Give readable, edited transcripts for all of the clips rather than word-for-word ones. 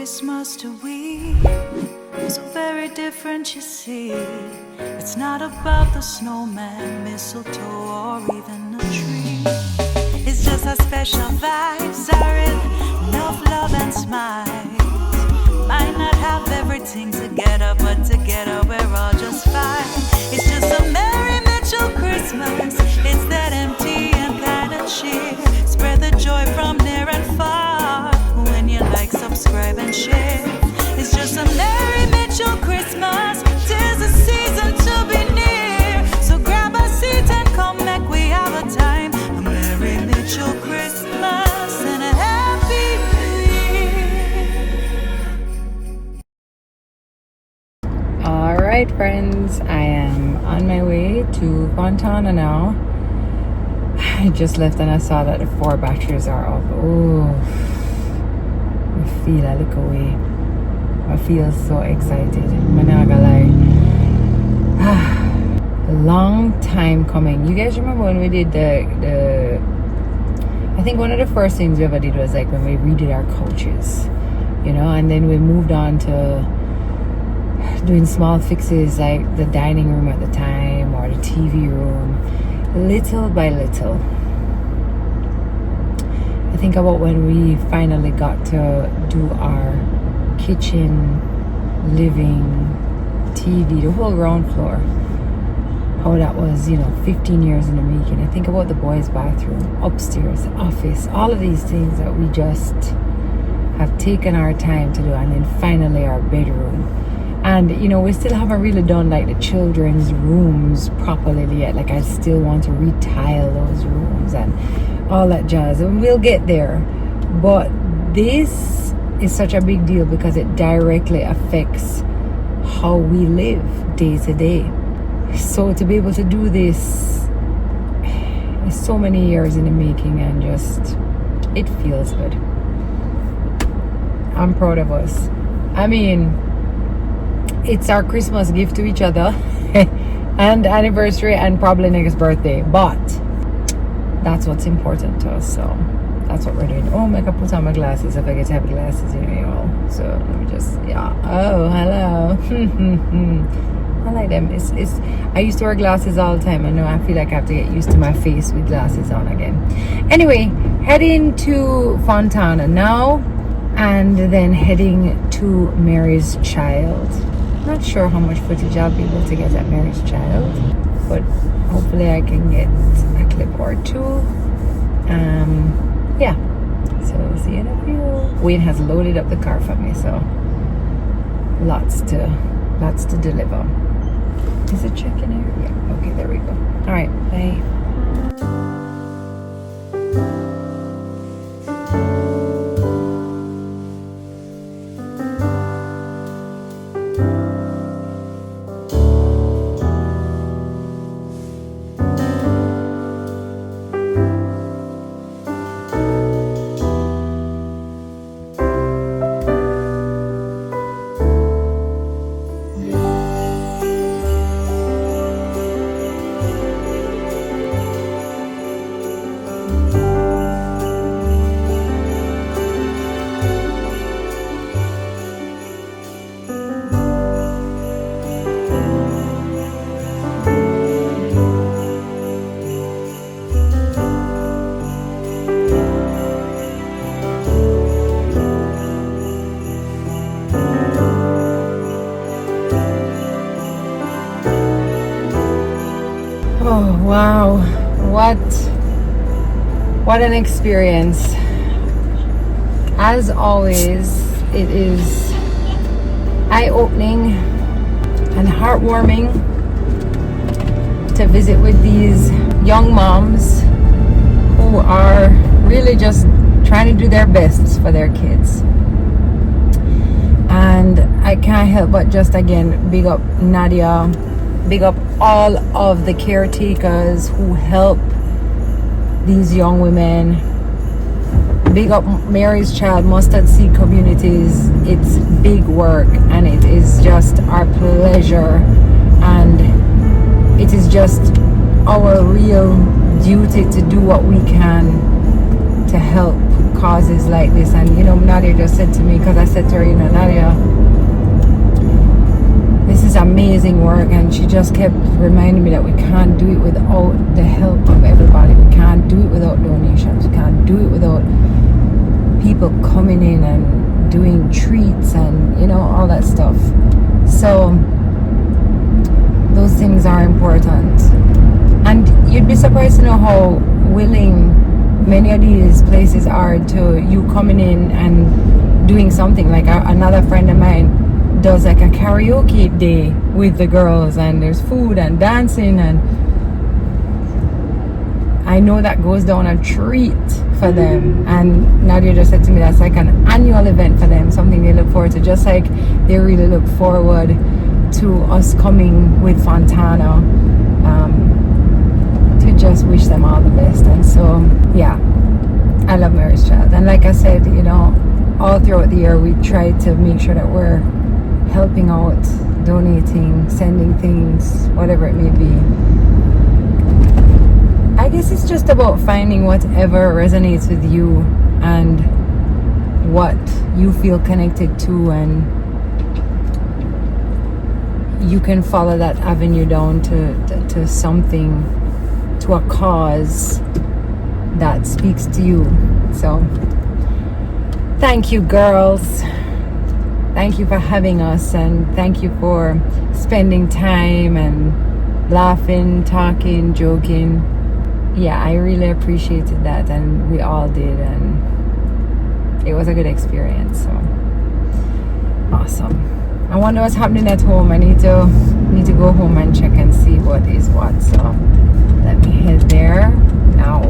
Christmas to we, so very different, you see. It's not about the snowman, mistletoe, or even a tree. It's just how special vibes are in enough love and smiles. Might not have everything together, but together we're all just fine. It's just a Merry Mitchell Christmas. It's that empty and kind of cheer. Spread the joy from near and far. When you like, subscribe and share. It's just a Merry Mitchell Christmas. 'Tis a season to be near. So grab a seat and come make we have a time. A Merry Mitchell Christmas and a Happy New Year. Alright friends, I am on my way to Fontana now. I just left and I saw that the 4 batteries are up. Oh, I feel a little away. I feel so excited. I'm not gonna lie. A long time coming. You guys remember when we did the I think one of the first things we ever did was like when we redid our couches, you know, and then we moved on to doing small fixes like the dining room at the time or the TV room, little by little. I think about when we finally got to do our kitchen, living, TV, the whole ground floor. How that was, 15 years in the making. I think about the boys' bathroom, upstairs, office, all of these things that we just have taken our time to do, and then finally our bedroom. And we still haven't really done like the children's rooms properly yet. Like I still want to retile those rooms and all that jazz, and we'll get there. But this is such a big deal because it directly affects how we live day to day. So to be able to do this is so many years in the making, and just it feels good. I'm proud of us. I mean, it's our Christmas gift to each other and anniversary and probably next birthday, but that's what's important to us, so that's what we're doing. Oh, I can put on my glasses if I get to have glasses, y'all. So let me just, oh, hello. I like them. I used to wear glasses all the time. I know I feel like I have to get used to my face with glasses on again. Anyway, heading to Fontana now, and then heading to Mary's Child. Not sure how much footage I'll be able to get at Mary's Child, but hopefully I can get a clip or two. Yeah, so see you in a few. Wayne has loaded up the car for me, so lots to deliver. Is it checking here? Yeah, okay, there we go. All right, bye. Oh wow, what an experience. As always, it is eye-opening and heartwarming to visit with these young moms who are really just trying to do their best for their kids. And I can't help but just again big up Nadia, big up all of the caretakers who help these young women. Big up Mary's Child, Mustard Seed Communities. It's big work, and it is just our pleasure, and it is just our real duty to do what we can to help causes like this. And Nadia just said to me, because I said to her, Nadia, this is amazing work, and she just kept reminding me that we can't do it without the help of everybody. We can't do it without donations. We can't do it without people coming in and doing treats and all that stuff. So those things are important, and you'd be surprised to know how willing many of these places are to you coming in and doing something. Like another friend of mine does like a karaoke day with the girls, and there's food and dancing, and I know that goes down a treat for them. And Nadia just said to me that's like an annual event for them, something they look forward to, just like they really look forward to us coming with Fontana, to just wish them all the best. And so yeah, I love Mary's Child, and like I said, all throughout the year we try to make sure that we're helping out, donating, sending things, whatever it may be. I guess it's just about finding whatever resonates with you and what you feel connected to, and you can follow that avenue down to something, to a cause that speaks to you. So thank you, girls. Thank you for having us, and thank you for spending time and laughing, talking, joking. Yeah, I really appreciated that, and we all did, and it was a good experience. So awesome. I wonder what's happening at home. I need to go home and check and see what is what. So let me head there now.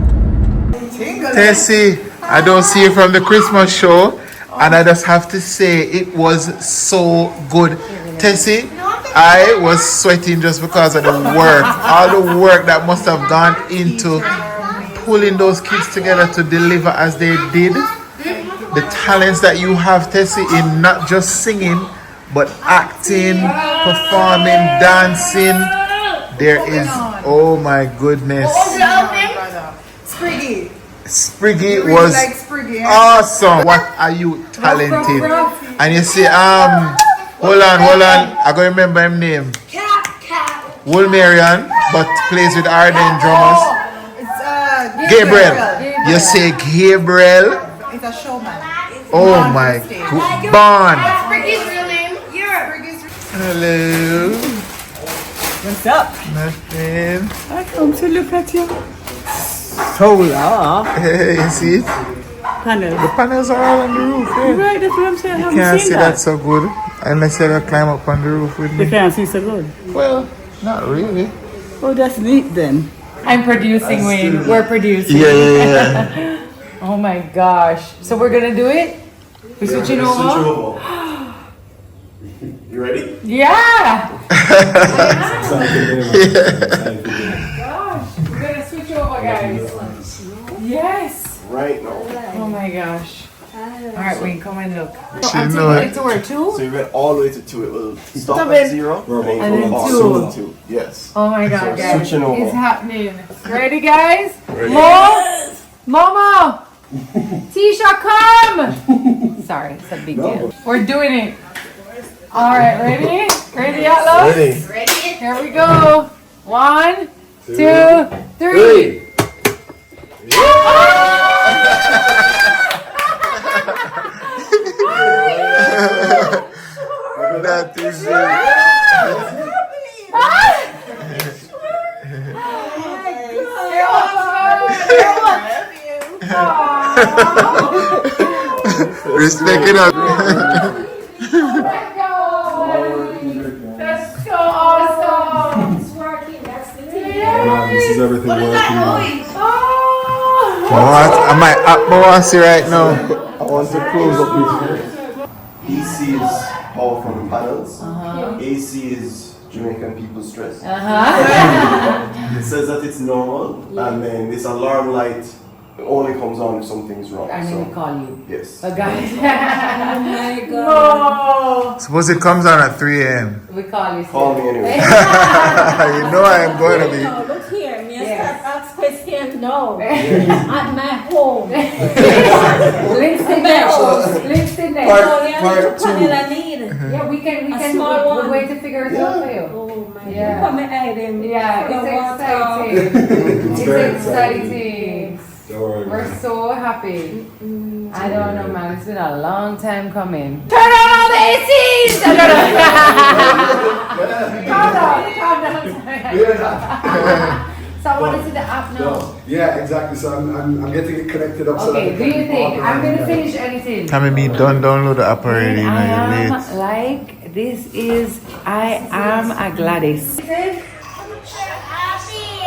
Tessie, I don't see you from the Christmas show, and I just have to say it was so good. Tessie, I was sweating just because of the work, all the work that must have gone into pulling those kids together to deliver as they did. The talents that you have, Tessie, in not just singing, but acting, performing, dancing. There is, oh my goodness. Spriggy was awesome. What are you talented? And you see, hold on, I gotta remember him name. Wolmerian, but plays with Arden drummers. Gabriel. You say Gabriel? It's a showman. Oh my god. Bond. Spriggy's real name. Hello. What's up? Nothing. I come to look at you. Solar. Hey, you see it? Panel. The panels are all on the roof. Yeah. Right, that's what I'm saying. I haven't Can't seen see that. that so good unless you gotta climb up on the roof with They me. can't see so good. Well, not really. Oh, that's neat then. I'm producing, Wayne. We're producing. Yeah. Oh my gosh. So we're gonna do it? We're switching over? You ready? Yeah! Gosh, We're gonna switch over, guys. Yes! Right now. Oh my gosh. Alright, Wayne, come and look. She I'm know taking it. it to where, 2? So you went all the way to 2. It will stop Stop at it. 0 And then go 2. to 2. Yes. Oh my god, guys. Switching over. It's happening. Ready, guys? Ready. Momo! Tisha, come! Sorry, it's a big deal. We're doing it. Alright, ready? Ready, Atlas? Ready. Here we go. 1, 2, 3. That is it. Respect it up. Oh my god! That's so awesome! It's working, that's the thing. Wow, this is everything working. What? Am I up bossy right now? I want to close up this. EC is power from the panels. AC is Jamaican people stress. It says that it's normal, and then this alarm light only comes on if something's wrong. And then we call you. Yes. Oh guys. Oh my god. Suppose it comes on at 3 a.m. We call you. Call me anyway. You know I am going to be. No, look here. Me Yeah. ask questions? No. At my home. Lipstick next. Lipstick next. Part two. I need. Yeah, we can small one. we're going to figure it out for you. Oh my Yeah. God. Come and Yeah, it's exciting. It's very exciting. Don't worry. We're so happy. I don't know, man. It's been a long time coming. Turn on all the ACs! Calm down. So I want to see the app now. No. Yeah, exactly. So I'm getting it connected up. Okay, do you think I'm gonna finish anything? Tami, me done download the app already. You know, I you're am late. like this is I am a Gladys.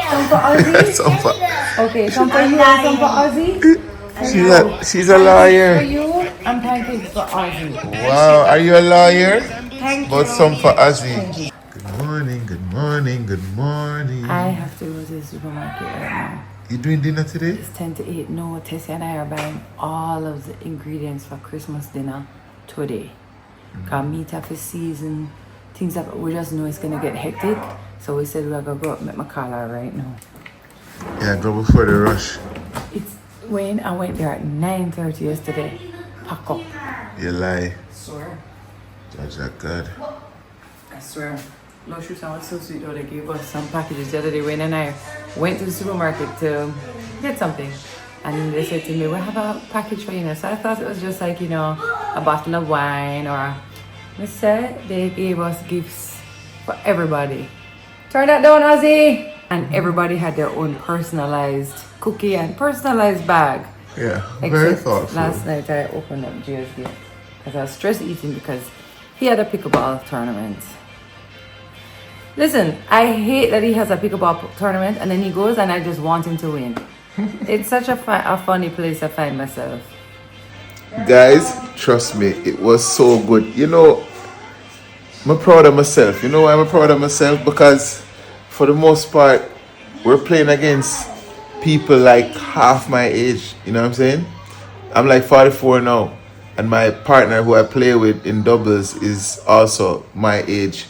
Some for Ozzy. So far. Okay, some for you and some for Ozzy. She's a For lawyer. you and pancakes for Ozzy. Wow, are you a lawyer? Thank But you. some for Ozzy. Good morning, good morning, good morning. I have to go to the supermarket right now. You doing dinner today? It's 10 to 8. No, Tessie and I are buying all of the ingredients for Christmas dinner today. Because meat have a season, things that we just know it's going to get hectic. So we said we're going to go up and make my collar right now. Yeah, go before the rush. It's when I went there at 9:30 yesterday. Pack up. You lie. Swear. Judge that God. I swear. No shoes sound so sweet though. They gave us some packages the other day when and I went to the supermarket to get something. And they said to me, we have a package for you. So I thought it was just like, you know, a bottle of wine or... They said they gave us gifts for everybody. Turn that down, Ozzy! And everybody had their own personalized cookie and personalized bag. Yeah, very Except thoughtful. last night I opened up Jay's gift because I was stress eating because he had a pickleball tournament. Listen, I hate that he has a pickleball tournament and then he goes and I just want him to win. It's such a funny place to find myself. Guys, trust me, it was so good. You know, I'm proud of myself. You know why I'm proud of myself? Because for the most part, we're playing against people like half my age. You know what I'm saying? I'm like 44 now. And my partner who I play with in doubles is also my age.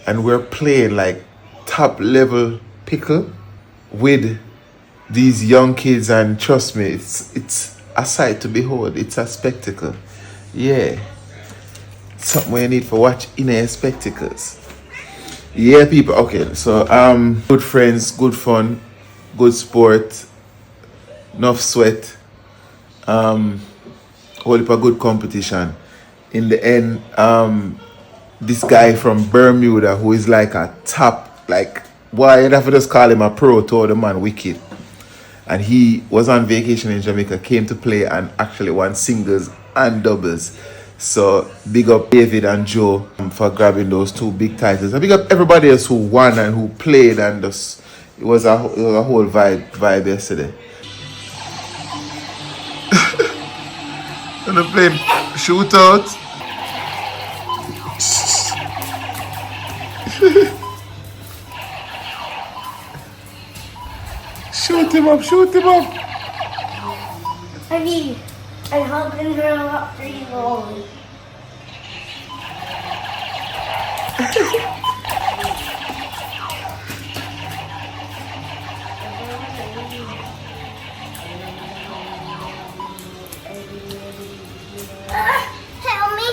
And we're playing like top level pickle with these young kids, and trust me, it's a sight to behold. It's a spectacle. Yeah. Something you need for watch in spectacles. Yeah, people. Okay, so good friends, good fun, good sport, enough sweat, whole heap of good competition. In the end, this guy from Bermuda who is like a top, like, why you'd have to just call him a pro, told the man wicked. And he was on vacation in Jamaica, came to play and actually won singles and doubles. So big up David and Joe for grabbing those two big titles. And big up everybody else who won and who played, and just, it was a whole vibe yesterday. And they playing shootout. Shoot him up, shoot him up. I'm helping her up 3 rolls. Help me.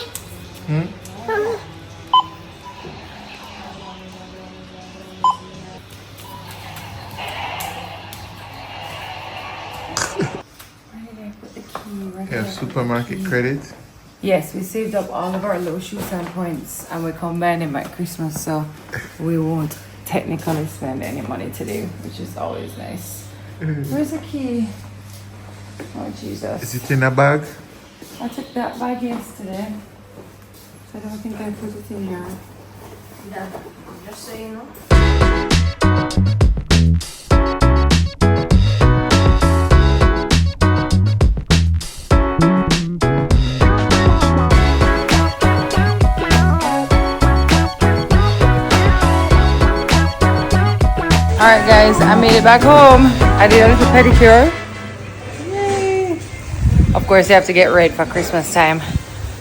Yeah, supermarket credit. Yes, we saved up all of our low shoe stand points and we combined them at Christmas, so we won't technically spend any money today, which is always nice. Where's the key? Oh, Jesus. Is it in a bag? I took that bag yesterday, so I don't think I put it in here. Just so you know. Alright guys, I made it back home. I did a little pedicure. Yay! Of course you have to get ready for Christmas time.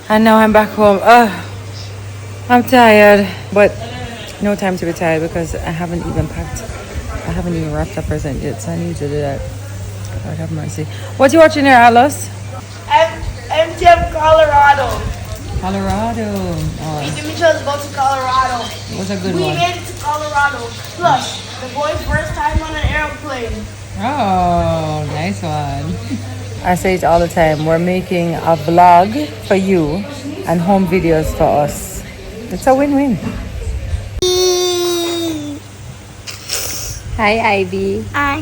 And now I'm back home. I'm tired, but no time to be tired because I haven't even packed I haven't even wrapped a present yet, so I need to do that. Lord have mercy. What you watching there, Alice? MTM Colorado. Colorado. Jimmy chose to go to Colorado. It was a good We one. made it to Colorado. Plus, the boy's first time on an airplane. Oh, nice one. I say it all the time. We're making a vlog for you and home videos for us. It's a win-win. Hi, Ivy. I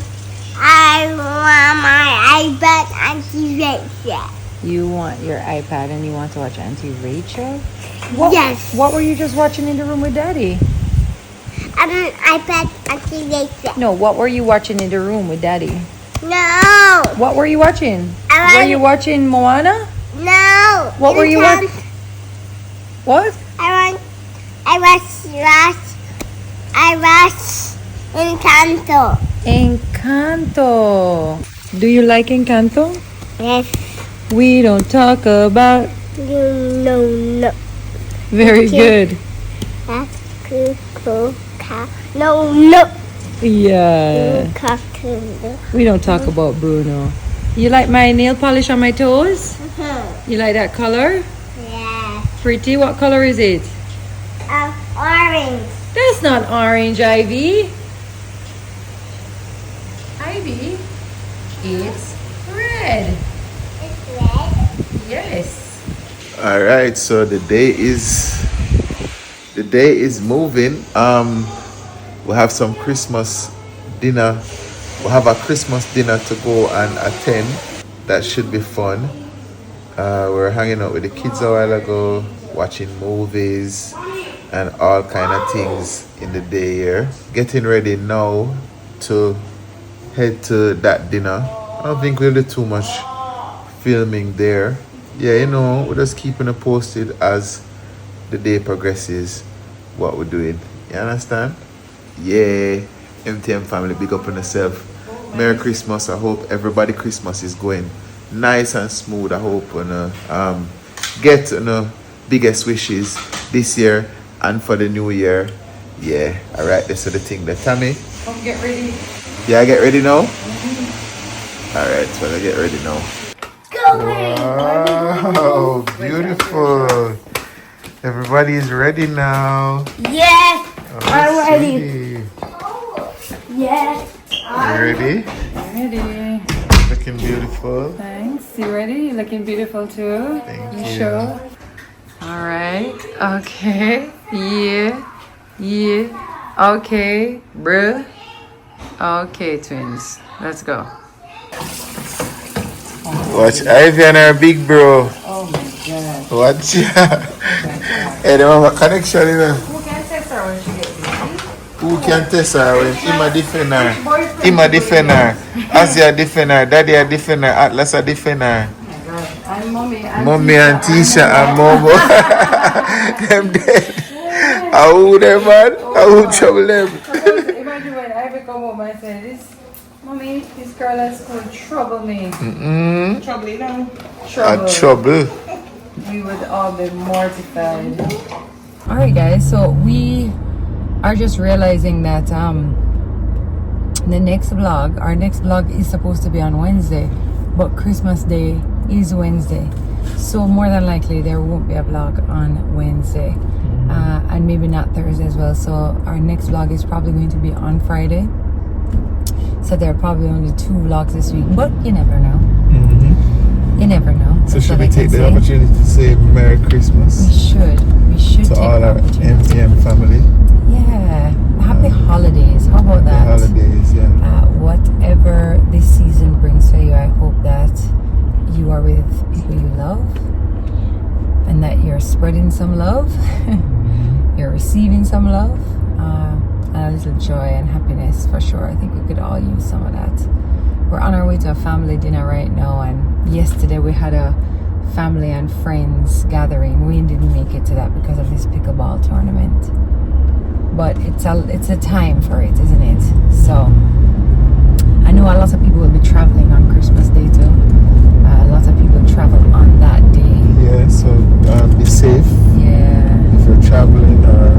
want my iPad and TV. You want your iPad and you want to watch Auntie Rachel? Yes. What were you just watching in the room with Daddy? I want an iPad and TV. No, what were you watching in the room with Daddy? No. What were you watching? Were you watching Moana? No. What were you watching? What? I watched Encanto. Encanto. Do you like Encanto? Yes. We don't talk about. No. Very good. That's cool. No. Yeah. We don't talk about Bruno. You like my nail polish on my toes? You like that color? Yeah. Pretty. What color is it? Orange. That's not orange, Ivy. Ivy, it's red. It's red. Yes. All right, so the day is moving. We have some Christmas dinner. We have a Christmas dinner to go and attend. That should be fun. We're hanging out with the kids a while ago, watching movies and all kind of things in the day here. Getting ready now to head to that dinner. I don't think we'll do too much filming there. Yeah, you know, we're just keeping it posted as the day progresses, what we're doing. You understand? Yeah. MTM family, big up on yourself. Merry Christmas. I hope everybody Christmas is going nice and smooth. I hope get biggest wishes this year and for the new year. Yeah. Alright, this is the thing there. Tami? Come get ready. Yeah, get ready now? Alright, so I get ready now. Wow, beautiful. Everybody is ready now. Yes. Oh, I'm ready. sweetie. Yes. You ready? Ready. Looking beautiful. Thanks. You ready? You're looking beautiful too. Thank You you. sure? All right. Okay. Yeah. Okay. Bruh. Okay, twins. Let's go. Watch Ivy and her big bro. Oh my God. Watch. Hey, they have a connection, you know. Who can test her when she gets busy? Who can test her when him a defend her? Him a defend her. Asia defend her. Daddy a defend her. Atlas a defend her. Oh my God. And mommy. Mommy and Tisha and Momo. Them dead. How them man? How trouble them? Imagine when I come home and say this. Mommy, this girl at school trouble me. Trouble, you know? A trouble. We would all be mortified. Alright guys, so we are just realizing that our next vlog is supposed to be on Wednesday, but Christmas Day is Wednesday. So more than likely there won't be a vlog on Wednesday. And maybe not Thursday as well. So our next vlog is probably going to be on Friday. So there are probably only 2 vlogs this week, but you never know. You never know. So That's should what we I take can the say. opportunity to say Merry Christmas We should to take all the our opportunity. MTM family? Yeah. Happy holidays. How about that? Holidays, yeah. Whatever this season brings for you, I hope that you are with people you love and that you're spreading some love. You're receiving some love. And a little joy and happiness for sure. I think we could all use some of that. We're on our way to a family dinner right now, and yesterday we had a family and friends gathering. We didn't make it to that because of this pickleball tournament, but it's a time for it, isn't it? So I know a lot of people will be traveling on Christmas Day too. A lot of people travel on that day. Yeah, so be safe. Yeah. If you're traveling or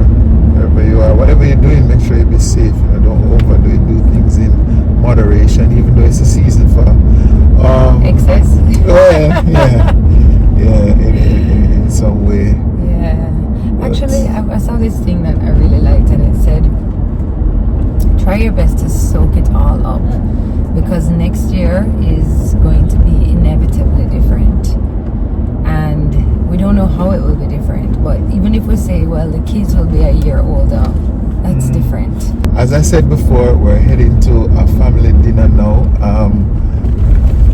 wherever you are, whatever you're doing, make sure you be safe. You know, don't overdo it. Do things Actually, I saw this thing that I really liked, and it said, try your best to soak it all up, because next year is going to be inevitably different. And we don't know how it will be different, but even if we say, well, the kids will be a year older, that's different. As I said before, we're heading to a family dinner now.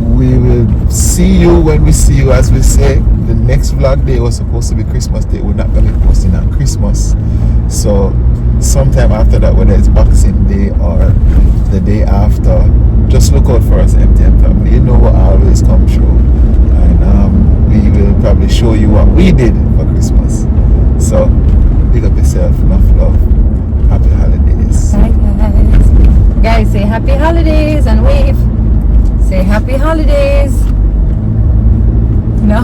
We will see you when we see you, as we say. The next vlog day was supposed to be Christmas Day. We're not going to be posting on Christmas. So sometime after that, whether it's Boxing Day or the day after, just look out for us, MTN family. You know what always come true. And we will probably show you what we did for Christmas. So big up yourself, enough love. Happy holidays. Bye guys. Guys, say happy holidays and wave. Say happy holidays. No?